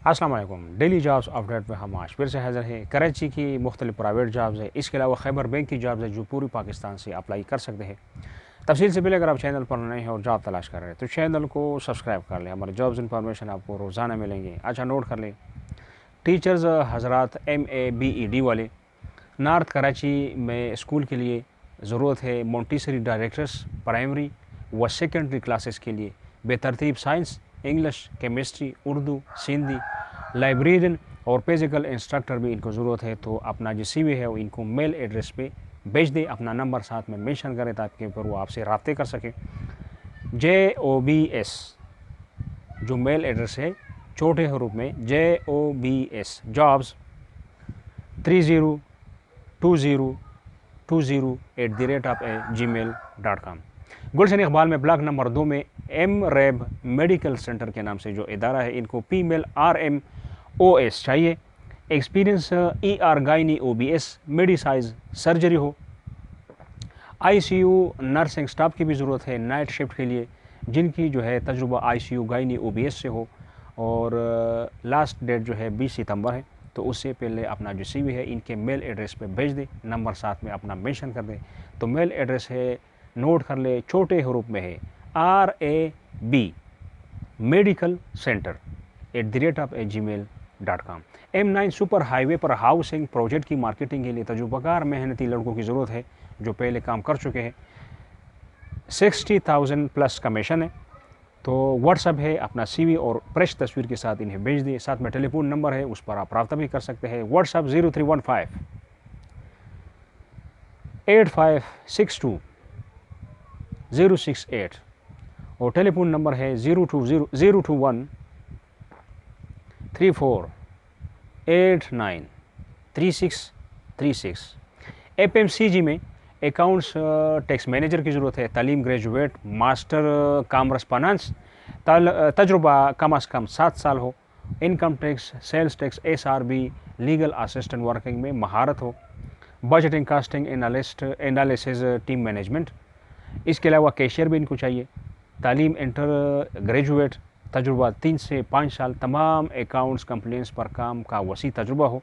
अस्सलाम वालेकुम। Daily jobs update में हम आज फिर से हाज़िर हैं। कराची की मुख्तलिफ प्राइवेट जॉब्स है, इसके अलावा खैबर बैंक की जॉब्स है जो पूरी पाकिस्तान से अप्लाई कर सकते हैं। तफसील से पहले अगर आप चैनल पर नए हैं और जॉब तलाश कर रहे हैं तो चैनल को सब्सक्राइब कर लें। हमारे जॉब्स इन्फॉर्मेशन आपको रोज़ाना मिलेंगे। अच्छा, नोट कर लें, टीचर्स हजरात MABED वाले नॉर्थ कराची में स्कूल के लिए ज़रूरत है। मोंटेसरी डायरेक्टर्स प्राइमरी व सेकेंडरी क्लासेस के लिए बेतरतीब science, English, chemistry, Urdu, Sindhi, librarian और फिजिकल इंस्ट्रक्टर भी इनको ज़रूरत है। तो अपना जो CV है वो इनको मेल एड्रेस पे भेज दें। अपना नंबर साथ में मेंशन करें ताकि फिर वो आपसे रब्ते कर सकें। JOBS जो मेल एड्रेस है छोटे हरूफ में JOBS जॉब्स 302020@gmail.com। गुलशन इकबाल में ब्लॉक नंबर 2 में MRAB मेडिकल सेंटर के नाम से जो इदारा है, इनको फीमेल RMOS चाहिए। Experience ER gynae OBS medicines surgery हो। ICU नर्सिंग स्टाफ की भी ज़रूरत है नाइट शिफ्ट के लिए, जिनकी जो है तजुर्बा ICU गायनी OBS से हो और लास्ट डेट जो है 20 सितंबर है। तो उससे पहले अपना जो CV है इनके मेल एड्रेस पे भेज दें। नंबर साथ में अपना मेंशन कर दें। तो मेल एड्रेस है, नोट कर ले, छोटे हरूफ में है RAB medical centre @gmail.com। M9 super highway पर हाउसिंग प्रोजेक्ट की मार्केटिंग के लिए तजुर्बाकार मेहनती लड़कों की ज़रूरत है जो पहले काम कर चुके हैं। 60,000 प्लस कमीशन है। तो व्हाट्सअप है, अपना CV और फ्रेश तस्वीर के साथ इन्हें भेज दें। साथ में टेलीफोन नंबर है, उस पर आप रब्ता भी कर सकते हैं। व्हाट्सअप 0315 8562 068 और टेलीफोन नंबर है 021 3489 3636। FMCG में अकाउंट्स टैक्स मैनेजर की ज़रूरत है। तालीम ग्रेजुएट मास्टर कॉमर्स फाइनेंस, तजुर्बा कम अज़ कम 7 साल हो। Income tax, sales tax, SRB, legal assistant working में महारत हो। Budgeting, costing, analysis, team management. इसके अलावा कैशियर भी इनको चाहिए। तालीम इंटर ग्रेजुएट, तजुर्बा 3 से 5 साल, तमाम अकाउंट्स कंप्लेंट्स पर काम का वसी तजुर्बा हो।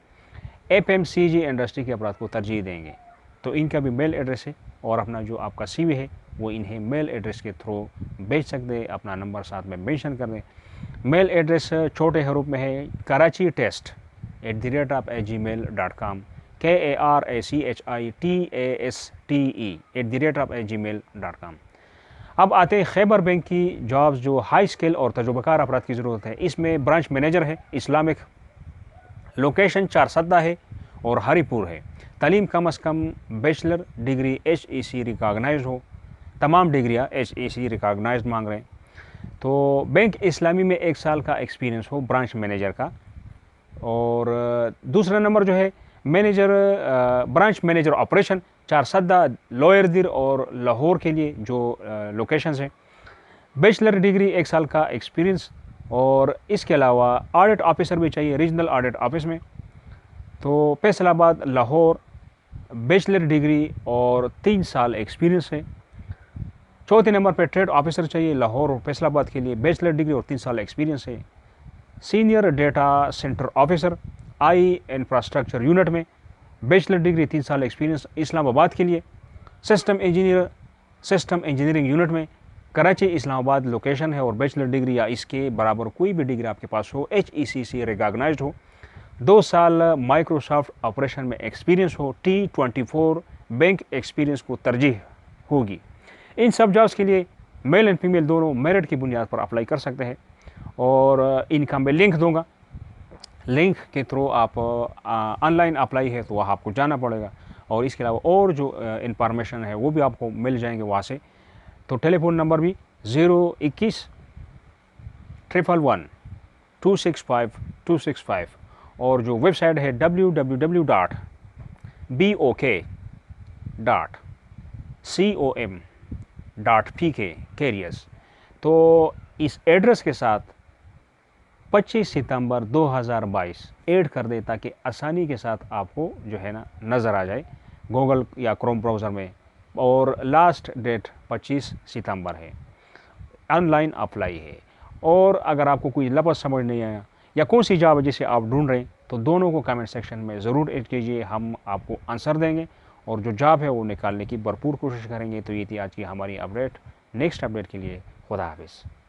FMCG इंडस्ट्री के अफराद को तरजीह देंगे। तो इनका भी मेल एड्रेस है और अपना जो आपका CV है वो इन्हें मेल एड्रेस के थ्रू भेज सकते हैं। अपना नंबर साथ में मेंशन कर दें। मेल एड्रेस छोटे हरूफ में है Karachi test @gmail.com, KARACHITASTE @gmail.com। अब आते हैं खैबर बैंक की जॉब्स जो हाई स्किल और तजुर्बाकार अफराद की ज़रूरत है। इसमें ब्रांच मैनेजर है इस्लामिक, लोकेशन 4 सद्दा है और हरीपुर है। तालीम कम अज़ कम बैचलर डिग्री HEC रिकॉग्नाइज्ड हो। तमाम डिग्रियाँ HEC रिकॉग्नाइज्ड मांग रहे हैं। तो बैंक इस्लामी में 1 साल का एक्सपीरियंस हो ब्रांच मैनेजर का। और दूसरा नंबर जो है मैनेजर, ब्रांच मैनेजर ऑपरेशन 4 सद्दा, लोअर दिर और लाहौर के लिए जो लोकेशंस हैं। बैचलर डिग्री 1 साल का एक्सपीरियंस और इसके अलावा ऑडिट ऑफिसर भी चाहिए रीजनल ऑडिट ऑफिस में। तो फैसलाबाद, लाहौर, बैचलर डिग्री और 3 साल एक्सपीरियंस है। चौथे नंबर पर ट्रेड ऑफिसर चाहिए लाहौर और फैसलाबाद के लिए, बैचलर डिग्री और 3 साल एक्सपीरियंस है। Senior data centre officer infrastructure unit में, बैचलर डिग्री 3 साल एक्सपीरियंस इस्लामाबाद के लिए। सिस्टम इंजीनियरिंग यूनिट में कराची इस्लामाबाद लोकेशन है और बैचलर डिग्री या इसके बराबर कोई भी डिग्री आपके पास हो, HEC से रिकॉग्नाइज्ड हो। 2 साल माइक्रोसॉफ्ट ऑपरेशन में एक्सपीरियंस हो। T24 बैंक एक्सपीरियंस को तरजीह होगी। इन सब जॉब्स के लिए मेल एंड फीमेल दोनों मेरिट की बुनियाद पर अप्लाई कर सकते हैं और इनका मैं लिंक दूंगा। लिंक के थ्रू आप ऑनलाइन अप्लाई है तो वहाँ आपको जाना पड़ेगा और इसके अलावा और जो इंफॉर्मेशन है वो भी आपको मिल जाएंगे वहाँ से। तो टेलीफोन नंबर भी 021 111 265 265 और जो वेबसाइट है www.bok.com.pk कैरियर्स। तो इस एड्रेस के साथ 25 सितंबर 2022 ऐड कर दे ताकि आसानी के साथ आपको जो है ना नज़र आ जाए गूगल या क्रोम ब्राउज़र में। और लास्ट डेट 25 सितंबर है। ऑनलाइन अप्लाई है। और अगर आपको कोई लफ्ज़ समझ नहीं आया या कौन सी जॉब है जिसे आप ढूंढ रहे हैं, तो दोनों को कमेंट सेक्शन में ज़रूर ऐड कीजिए, हम आपको आंसर देंगे और जो जॉब है वो निकालने की भरपूर कोशिश करेंगे। तो ये थी आज की हमारी अपडेट। नेक्स्ट अपडेट के लिए खुदा हाफिज़।